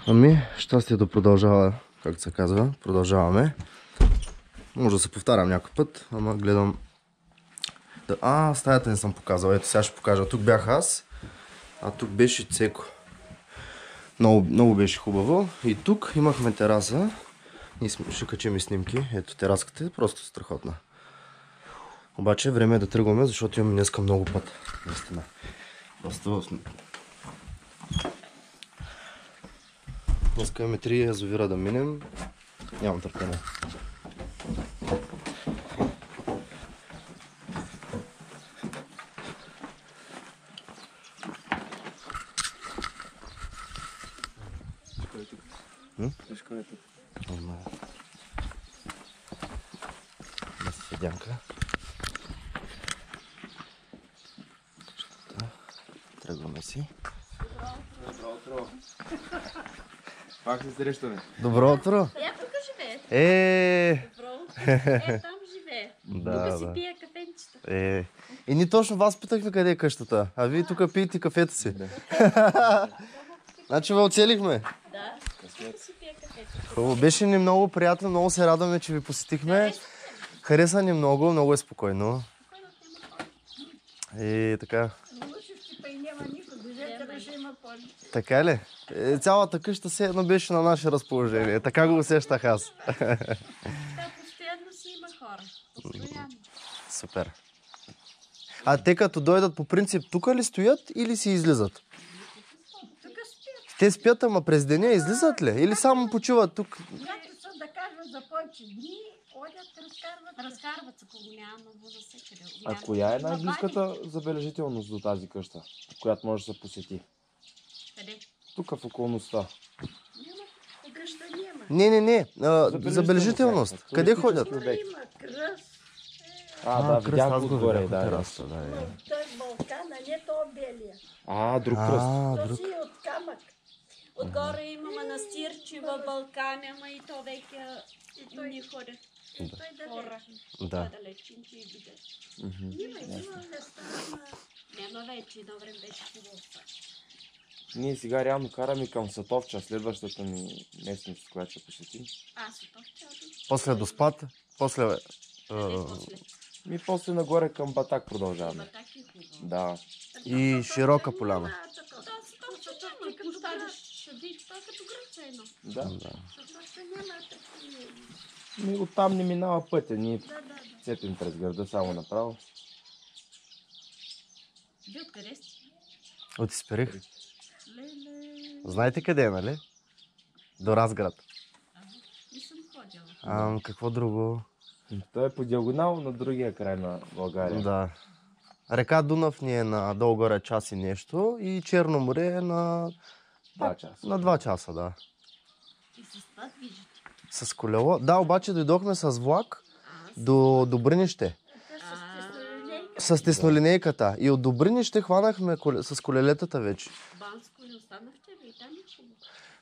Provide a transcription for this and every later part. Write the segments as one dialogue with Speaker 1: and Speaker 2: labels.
Speaker 1: Ами, щастието продължава, както се казва. Продължаваме. Може да се повтарям някой път, ама гледам... стаята не съм показал. Ето сега ще покажа. Тук бях аз, а тук беше Цеко. Много беше хубаво. И тук имахме тераса. Ние ще качим и снимки. Ето тераската е просто страхотна. Обаче време е да тръгваме, защото имаме днеска много път. Наистина. Просто... Днеска имаме 3 язовира да минем. Нямам търпение. Седянка. Тръгваме си.
Speaker 2: Добро утро. Пак се срещаме.
Speaker 1: Добро утро.
Speaker 3: Я тук живее.
Speaker 1: Добро
Speaker 3: утро. Там живее.
Speaker 1: Да,
Speaker 3: тук си пие кафенчета.
Speaker 1: И ние точно вас питахме къде е къщата, а вие тук пиете кафето си. Значи ви оцелихме.
Speaker 3: Да, тук си пие кафето.
Speaker 1: Хубаво. Беше ни много приятно, много се радваме, че ви посетихме. Хареса ни много, много е спокойно. И така. Така ли? Цялата къща все едно беше на наше разположение. Така го усещах аз.
Speaker 3: Да, постоянно си има хора. Постоянно.
Speaker 1: Супер. А те като дойдат по принцип тук ли стоят или си излизат?
Speaker 3: Тук спят.
Speaker 1: Те спят, ама през деня излизат ли? Или само почиват тук?
Speaker 3: Когато са, да кажа, за повече дни, ходят, разкарват се по голямо за всекъде.
Speaker 2: А коя е най-близката забележителност до тази къща, която може да се посети?
Speaker 3: Къде?
Speaker 2: Тук в околността.
Speaker 3: Няма. Къща няма.
Speaker 1: Не. Забележителност. Къде ходят?
Speaker 3: Има кръст.
Speaker 2: Да, видях го отгоре.
Speaker 1: Тераса,
Speaker 3: Той Балкана, не то белия.
Speaker 2: Друг кръст.
Speaker 3: То си от камък. Отгоре има манастирче в Балкана, ама и то веќе не ходят. Той хора.
Speaker 1: Да.
Speaker 3: Далечинче и бидат. Има места, няма вече, едно време беше хубаво.
Speaker 2: Ние сега реално караме към Сатовча, следващата ни местност, която ще посетим.
Speaker 3: Сатовча.
Speaker 1: После до спад, после...
Speaker 2: После нагоре към Батак продължаваме.
Speaker 3: Батак е хубаво.
Speaker 2: Да.
Speaker 1: И широка поляна.
Speaker 3: Сатовча няма, като станеш шадит, това като гръбче едно.
Speaker 2: Да.
Speaker 3: Сатовча няма такива.
Speaker 2: Оттам не минава пътя, ние цепим през града само направо.
Speaker 3: Вие откъде сте?
Speaker 1: От Исперих. Знаете къде е, нали? До Разград.
Speaker 3: Не съм ходила.
Speaker 1: Какво друго?
Speaker 2: Той е по диагонал на другия край на България.
Speaker 1: Да. Река Дунав ни е на долу-горе час и нещо и Черно море е на
Speaker 2: 2 часа.
Speaker 1: На 2 часа, да.
Speaker 3: И с това движите?
Speaker 1: С колело. Да, обаче дойдохме с влак до Добринище. С теснолинейката. И от Добринище хванахме с колелетата вече.
Speaker 3: Банско не останахте ли? Там е хубаво.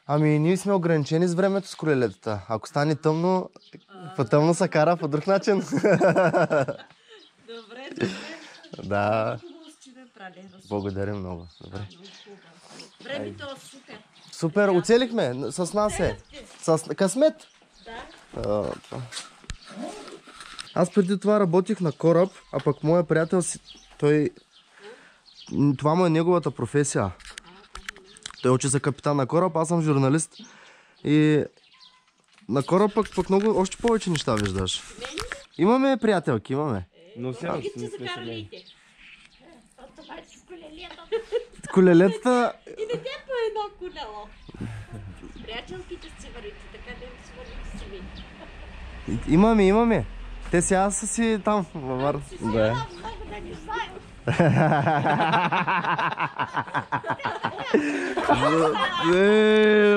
Speaker 1: Ами ние сме ограничени с времето с колелетата. Ако стане тъмно, по-тъмно се кара по друг начин.
Speaker 3: Добре.
Speaker 1: Да.
Speaker 3: Хубаво сте направили.
Speaker 1: Благодаря много. Добре.
Speaker 3: Времето е супер.
Speaker 1: Супер, оцелихме. С нас е. С късмет.
Speaker 3: Да.
Speaker 1: Аз преди това работих на кораб, а пък моя приятел това му е неговата професия. Той учи за капитан на кораб, аз съм журналист. И на кораб пък много, още повече неща виждаш. Имаме приятелки, имаме.
Speaker 2: Но сега
Speaker 3: сте закаралите. Това е с колелетата.
Speaker 1: Колелетата...
Speaker 3: И не те по едно колело. Приятелките си вървите, така да им си вървите си ви.
Speaker 1: Имаме. Те сега са си там. Да.
Speaker 3: Много да не знаем.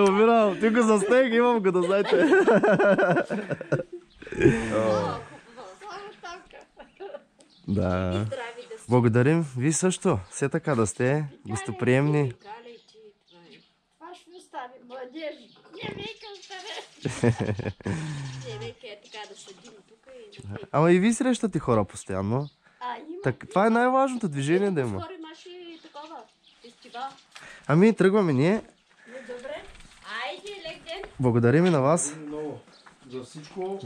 Speaker 1: Умирам. Ти го застег, имам го да знаете. Да. Благодарим. Вие също. Все така да сте. Гостоприемни.
Speaker 3: Това ще ми стане, младежи. Не викам старе. Не века е така да седим тук и...
Speaker 1: Ама и ви срещате хора постоянно.
Speaker 3: Има.
Speaker 1: Това е най-важното движение да има.
Speaker 3: Скоро имаше такова фестивал.
Speaker 1: Ами, тръгваме ние.
Speaker 3: Добре. Айде!
Speaker 1: Благодарим и на вас.
Speaker 2: Много. За всичко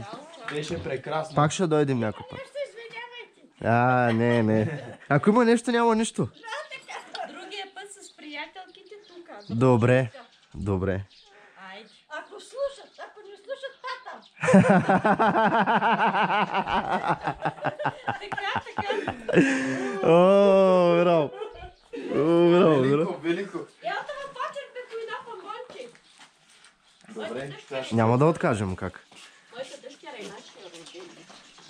Speaker 2: беше прекрасно.
Speaker 1: Пак ще дойдем някой път. Не. Ако има нещо, няма нищо.
Speaker 3: Другия път с приятелките тук.
Speaker 1: Добре.
Speaker 3: Айде. Ако слушат, ако не слушат тата. Така.
Speaker 1: О, браво.
Speaker 2: Велико.
Speaker 3: Елата ме пачер бе коина памбончик.
Speaker 2: Добре.
Speaker 1: Няма да откажем, как?
Speaker 3: Моята дъщеря е нашия роден.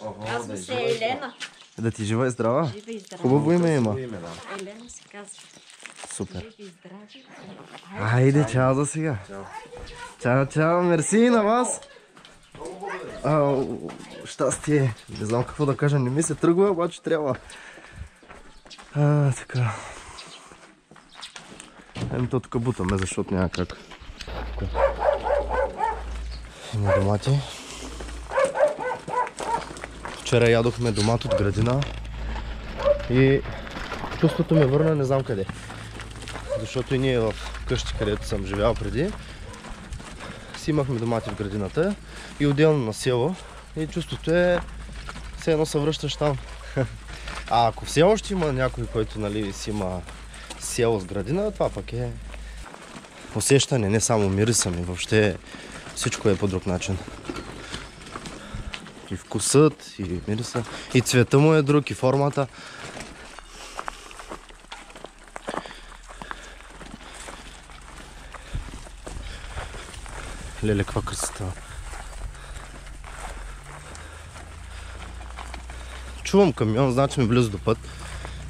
Speaker 2: Охо,
Speaker 3: Казва се Елена.
Speaker 1: Да ти жива и здрава.
Speaker 3: Жива и здрава.
Speaker 1: Хубаво име има.
Speaker 3: Елена се казва.
Speaker 1: Супер.
Speaker 3: Жива и здрави.
Speaker 1: Айде, чао за сега. Чао, мерси на вас. Щастие. Не знам какво да кажа, не ми се тръгва, обаче трябва. Така. То тук бутаме, защото няма как. Има домати. Вчера ядохме домат от градина и чувството ме върна не знам къде. Защото и ние в къщи, където съм живял преди, си имахме домати в градината и отделно на село. И чувството е все едно се връщаш там. А ако все още има някой, който нали, си има село с градина, това пък е усещане, не само мириса ми, въобще всичко е по друг начин. И вкусът, и мириса, и цвета му е друг, и формата. Леле, каква красота. Чувам камион, значи ми близо до път.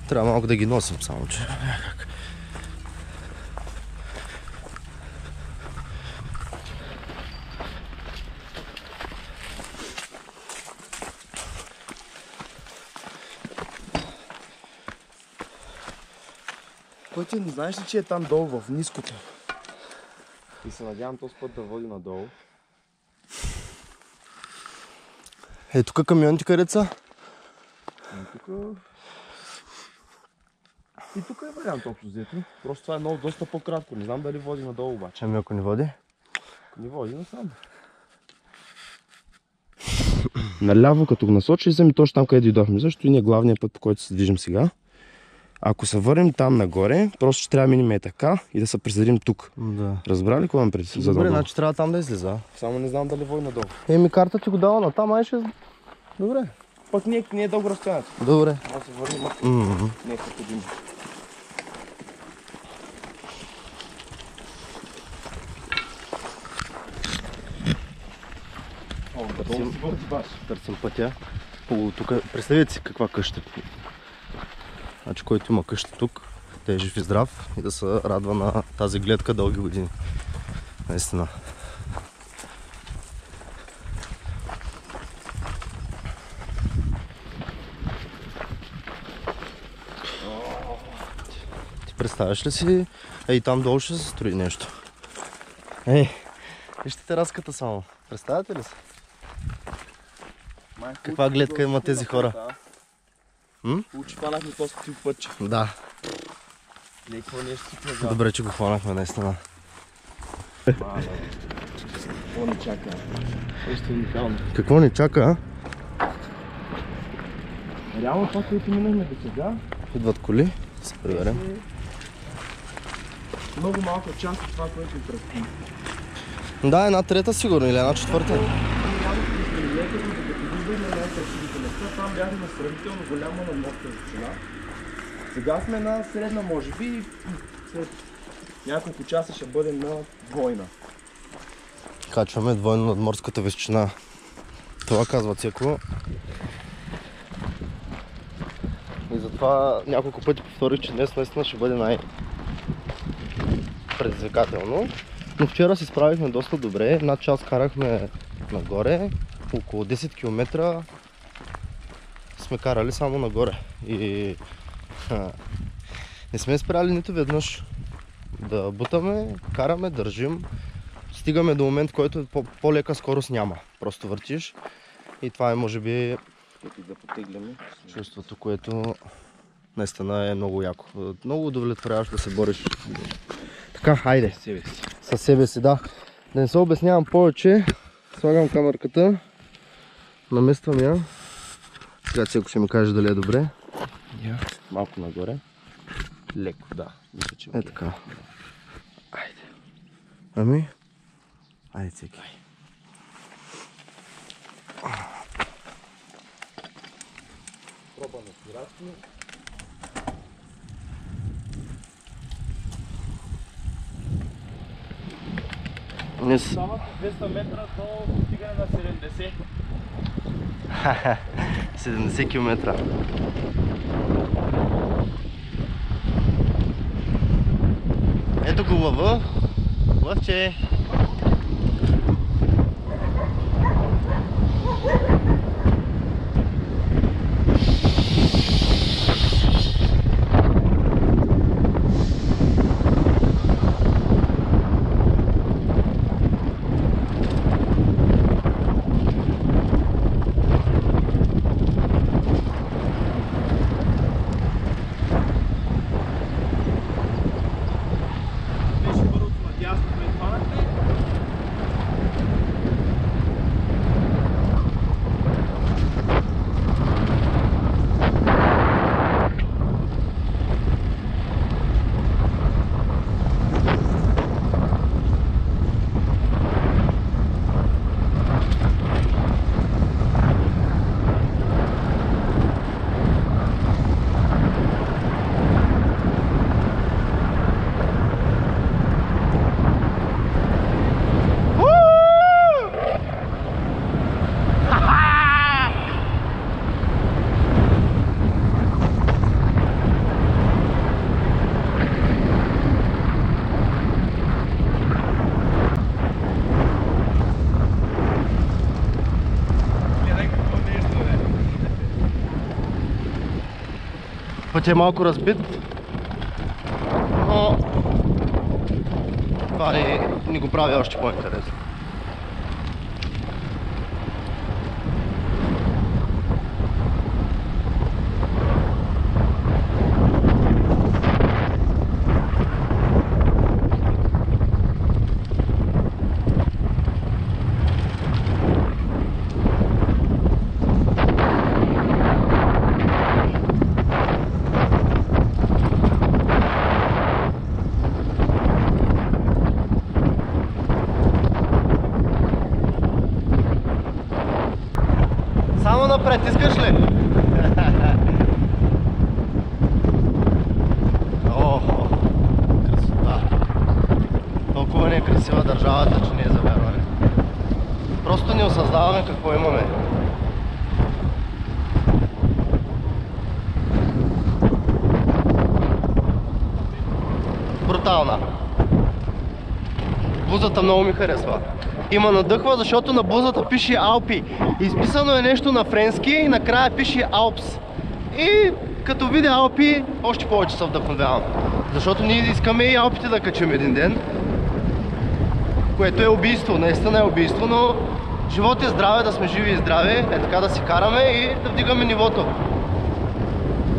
Speaker 1: Трябва малко да ги носим само, че някак.
Speaker 2: Който не знаеш ли, че е там долу в ниското? И се надявам този път да води надолу.
Speaker 1: Е, тук камионите къде са?
Speaker 2: И тук е вариант общо взето. Просто това е много доста по-кратко. Не знам дали води надолу обаче.
Speaker 1: Ами ако не води?
Speaker 2: Не води насам. Наляво като го насочи, вземи точно там където дойдохме. Защото и ние главният път, по който се движим сега. Ако се върнем там нагоре, просто ще трябва да минем така и да се присъдим тук.
Speaker 1: Да.
Speaker 2: Разбрали ли какво имам пред?
Speaker 1: Добре, значи трябва там да излиза.
Speaker 2: Само не знам дали води надолу.
Speaker 1: Еми карта ти го дава на там, ай ще... Добре.
Speaker 2: Пък не е дълго разстоянието.
Speaker 1: Добре.
Speaker 2: Може да се върнем, не е необходимо.
Speaker 1: Търсим пътя. Тук, представете си каква къща. Значи, който има къща тук, да е жив и здрав и да се радва на тази гледка дълги години. Наистина. Ти представяш ли си? Ей, там долу ще се строи нещо. Ей, вижте тераската само. Представяте ли си? Каква гледка има тези хора?
Speaker 2: Получи хванахме този тип пътче.
Speaker 1: Да.
Speaker 2: Леко нещо си назад.
Speaker 1: Добре, че го хванахме наистина.
Speaker 2: Какво ни чака? Нещо уникално.
Speaker 1: Какво ни чака?
Speaker 2: Реално това, което минахме до сега,
Speaker 1: Идват коли. Да се проверим.
Speaker 2: много малка част от това, което предстои.
Speaker 1: Да, 1/3 сигурно или 1/4.
Speaker 2: Там бяхме на сравнително голяма надморска височина. Сега сме на средна, може би, и след няколко часа ще бъдем на двойна.
Speaker 1: Качваме двойно над морската височина. Това казва Цеко. И затова няколко пъти повторих, че днес наистина ще бъде най-предизвикателно. Но вчера се справихме доста добре. Над час карахме нагоре. Около 10 км сме карали само нагоре. И не сме спряли нито веднъж да бутаме, караме, държим. Стигаме до момент, в който по-лека скорост няма. Просто въртиш и това е може би
Speaker 2: Да потегляме.
Speaker 1: чувството, което наистина е много яко. Много удовлетворяващо да се бориш. Така, хайде. Със себе си, да. Да не се обяснявам повече, слагам камерката, намествам я. Сега Цеко ще ми каже дали е добре.
Speaker 2: Малко нагоре. Леко, да. Мисля, че
Speaker 1: Е така. Айде. Ами? Айде, Цеки.
Speaker 2: Проба на спирачки. Само 200 метра до стигане на 70.
Speaker 1: 70 км. Ето го лъва. Лъвче. Пътят е малко разбит, но това ни го прави още по-интересно. Само напред, искаш ли? Охо, красота. Толкова не е красива държавата, че не е за вярване. Просто не осъзнаваме какво имаме. Брутална. Бузата много ми харесва. Има надъхва, защото на бузата пише Алпи. Изписано е нещо на френски и накрая пише Алпс. И като видя Алпи, още повече се вдъхновявам. Защото ние искаме и Алпите да качим един ден. Което е убийство, наистина е убийство, но живот е здраве, да сме живи и здрави, е така да си караме и да вдигаме нивото.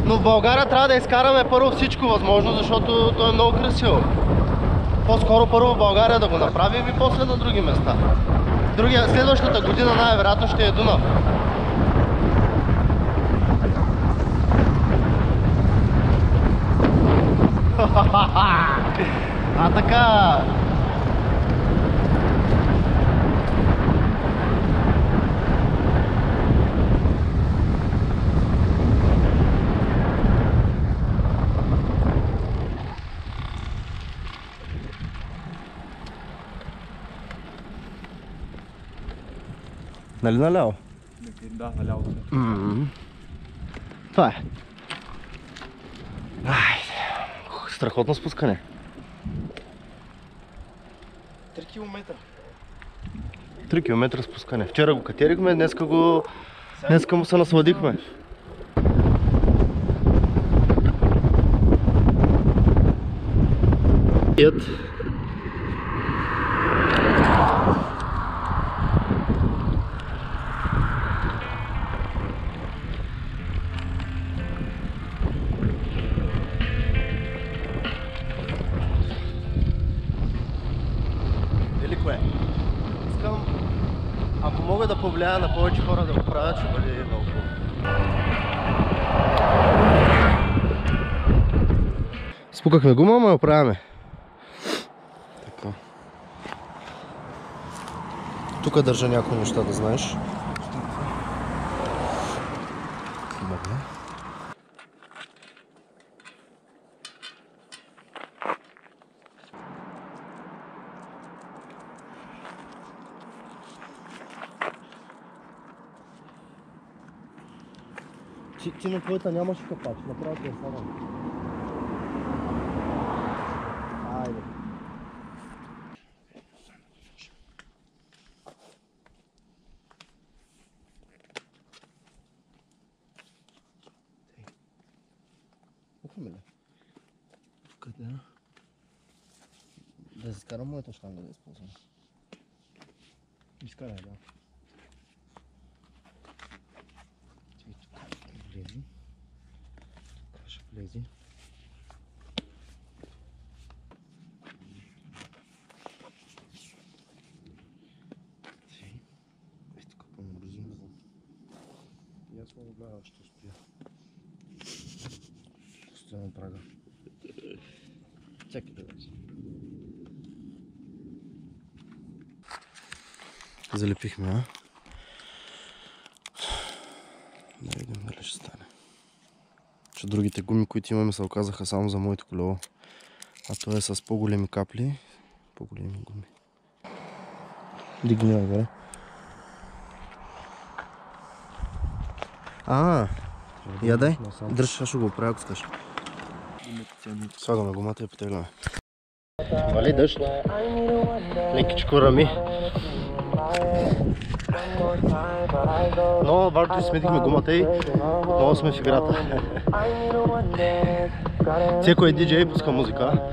Speaker 1: Но в България трябва да изкараме първо всичко възможно, защото то е много красиво. По-скоро първо в България да го направим и после на други места. Следващата година най-вероятно ще е Дунав. А така... Нали наляво?
Speaker 2: Да, наляво.
Speaker 1: Това е. Страхотно спускане.
Speaker 2: 3 км.
Speaker 1: 3 км спускане. Вчера го катерихме, днеска му се насладихме. Велико е. мога да повлияя на повече хора да го правят, ще бъде много хубаво. Спукахме гума, ама я оправяме. Така. Тук държа някои неща, да знаеш. Добре. Ти на твоята нямаш капач, направо ти е само. Айде. Къде? Да се скарам моята шланга да използвам. Изкарай, да. Влези. Тук ще влези. Ето тук по-набързо. И аз много гледам, ще успя. Стоя на прага. Чакай да влези. Залепихме, а? Да видим дали ще стане. Че другите гуми, които имаме, се оказаха само за моето колело. А то е с по-големи капли, по-големи гуми. Дигни нагоре. Я дай. Дръж, аз ще го оправя, ако скаш. Слагаме гумата и потегляме. Вали дъжд. Лекичко рами. Но важно сметихме гумата и много сме в играта. Всеко е диджей, пуска музика.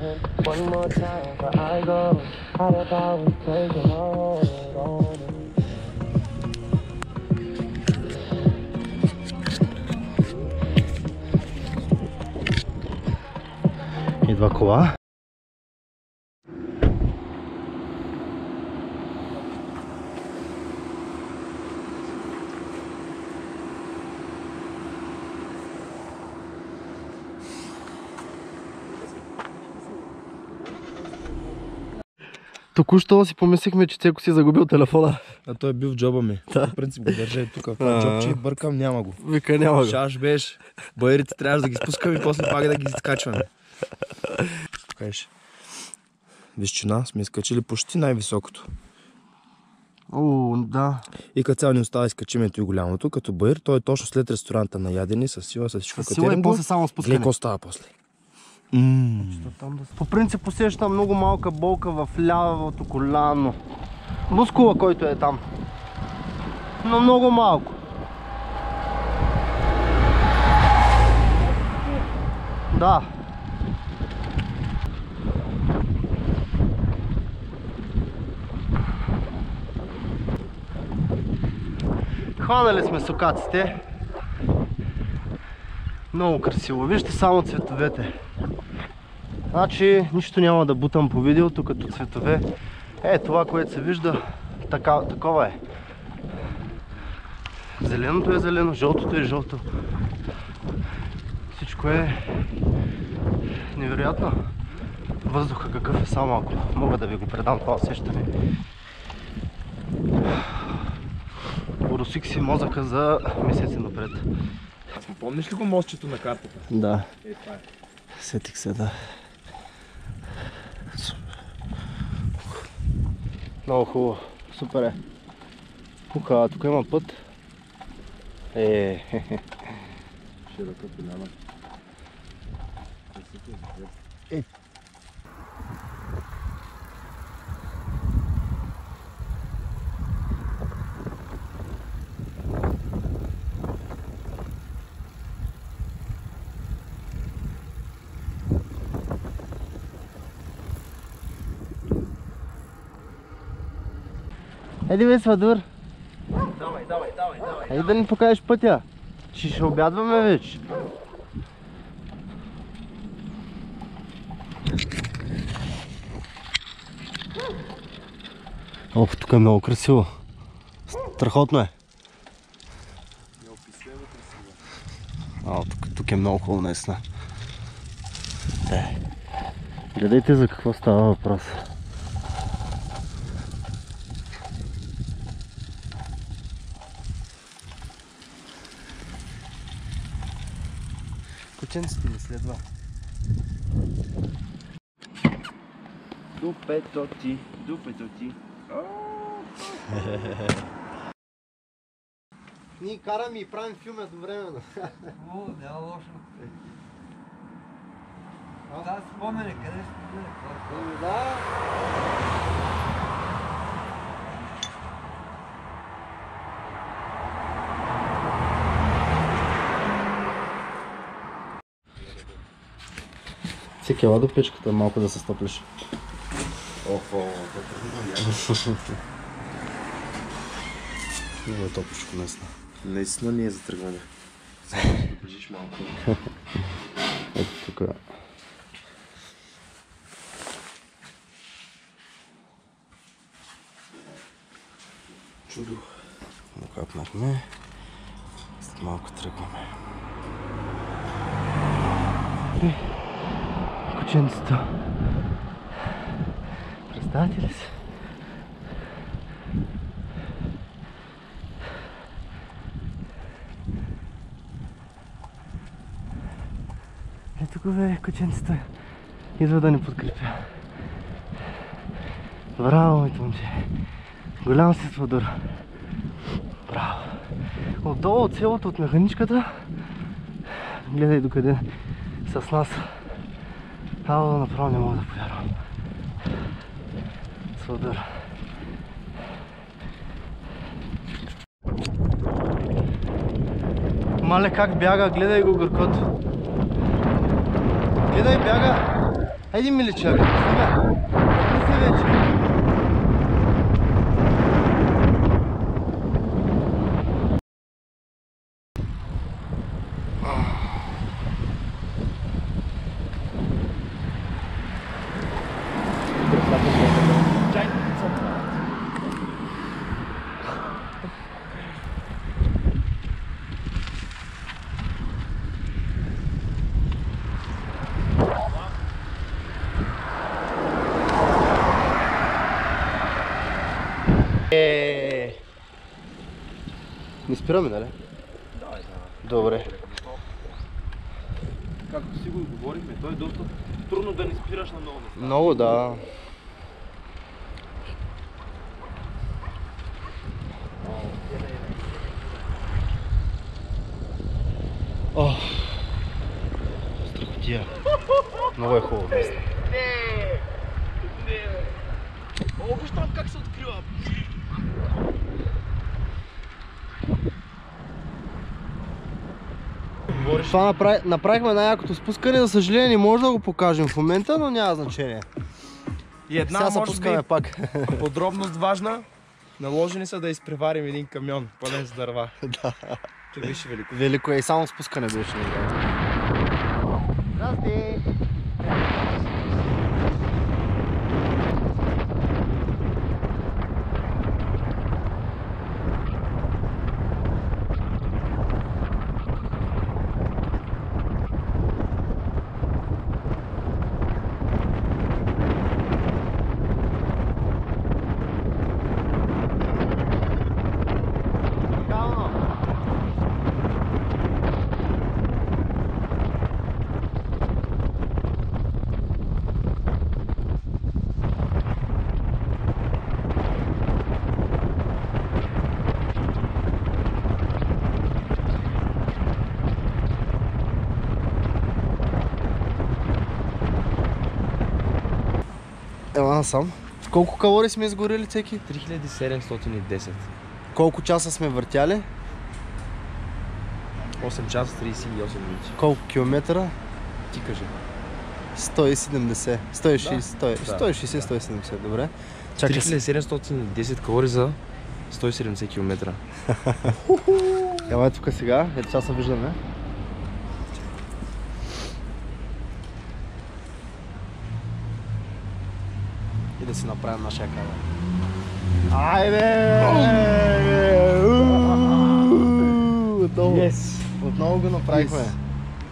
Speaker 1: Идва кола. Току-що си помислихме, че Цеко си загубил телефона.
Speaker 2: А той е бил в джоба ми. Да. В принцип го държа и тук. В джобче бъркам, няма го.
Speaker 1: Вика, няма го.
Speaker 2: Шаш беше. Байерите трябваше да ги спускаме и после пак да ги изкачваме. Покажеш. Височина сме изкачили почти най-високото.
Speaker 1: О, да.
Speaker 2: И като цяло ни остава изкачимето и голямото. Като Байер, той е точно след ресторанта на ядени, с сила, с всичко
Speaker 1: катеринго. С сила и после само спускане.
Speaker 2: Леко става после.
Speaker 1: По принцип усещам много малка болка в лявото коляно. Мускула, който е там. Но много малко. Да. Хванали сме сокаците. Много красиво. Вижте само цветовете. Значи нищо няма да бутам по видеото като цветове. Това, което се вижда, такова е. Зеленото е зелено, жълтото е жълто. Всичко е невероятно. Въздуха какъв е, само ако мога да ви го предам това усещане. Поросих си мозъка за месеци напред.
Speaker 2: Помниш ли го мостчето на картата?
Speaker 1: Да.
Speaker 2: Това е.
Speaker 1: Сетих се, да. Много хубаво. Супер е. Тук има път.
Speaker 2: Широка поляна.
Speaker 1: Еди бе, Свадур.
Speaker 2: Давай.
Speaker 1: Айде да ни покажеш пътя. Ще обядваме вече. Тук е много красиво. Страхотно е. Тук е много хубаво наистина. Гледайте за какво става въпрос. Кученцето ми следва.
Speaker 2: Дупето ти.
Speaker 1: Ние караме и правим филм едновременно.
Speaker 4: О, няма лошо. Да, спомене, къде ще бъде?
Speaker 1: Да. Всеки ела до печката малко да се стоплиш. Много е топличко наистина.
Speaker 2: Наистина не е за тръгване. Покажиш малко.
Speaker 1: Ето тук.
Speaker 2: Чудо.
Speaker 1: Накапнахме. След малко тръгваме. Кученцето. Представете ли се? Ето го бе, кученцето. Идва да ни подкрепя. Браво, моето момче. Голям си Сводор. Браво. Отдолу от селото, от механичката. Гледай докъде с нас. Ало, направо не мога да повярвам. Сводор. Мале как бяга, гледай го гъркото. Гледай бяга. Айди миличак. Сега. Не се вече. Не спираме, нали?
Speaker 2: Да.
Speaker 1: Добре.
Speaker 2: Както си го говорихме, то е доста трудно да не спираш на много места.
Speaker 1: Много, да. О, страхотия. Много е хубаво место.
Speaker 2: О, виж там как се открива!
Speaker 1: Това направихме най-якото спускане, за съжаление не може да го покажем в момента, но няма значение.
Speaker 2: И една
Speaker 1: Сега се
Speaker 2: може
Speaker 1: пускаме
Speaker 2: би
Speaker 1: пак.
Speaker 2: подробност важна. Наложени са да изпреварим един камион, пълен с дърва.
Speaker 1: Да.
Speaker 2: Това беше велико.
Speaker 1: Велико е и само спускане беше. Здрасти! Ела насам. Колко калории сме изгорили всеки?
Speaker 2: 3710.
Speaker 1: Колко часа сме въртяли?
Speaker 2: 8 часа 38 минути.
Speaker 1: Колко километра?
Speaker 2: Ти кажи.
Speaker 1: 170. 160,
Speaker 2: Да.
Speaker 1: 160-170, добре. Чакай се.
Speaker 2: 3710 калории за 170 км.
Speaker 1: Ела тук сега, ето сега се виждаме. И да си направим нашия кадър. Айде! Отново го направихме.
Speaker 2: Yes.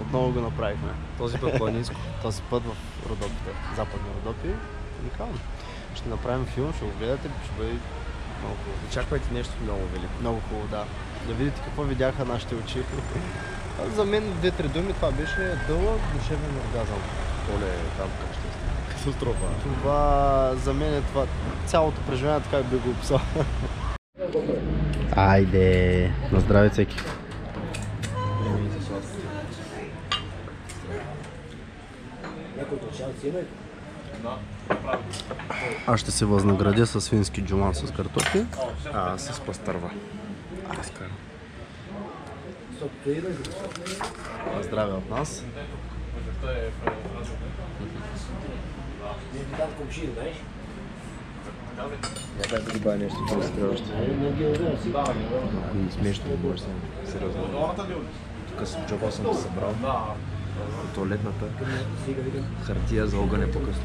Speaker 1: Отново го направихме.
Speaker 2: Този път планинско.
Speaker 1: Този път в Родопите, Западни Родопи. Уникално. Ще направим филм, ще го гледате, ще бъде много хубаво.
Speaker 2: Очаквайте нещо много велико.
Speaker 1: Много хубаво, да. Да видите какво видяха нашите очи. За мен в 2-3 думи това беше дълъг душевен оргазъм.
Speaker 2: Оле, там как ще стане. Катастрофа.
Speaker 1: Това за мен е това. Цялото преживяване така би го описал. Айде! На здраве всеки! Аз ще се възнаградя с свински джуман с картофи.
Speaker 2: А, с пастърва.
Speaker 1: На здраве от нас.
Speaker 2: Я дай да добавя нещо, че се трябва още. Смешно да бъдеш съм. Сериозно. Тук с джоба съм се събрал. От туалетната. Хартия за огън е по-късно.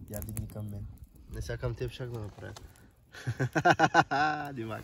Speaker 1: Я дигни към мен. Не сега към теб щях да направя. Димак.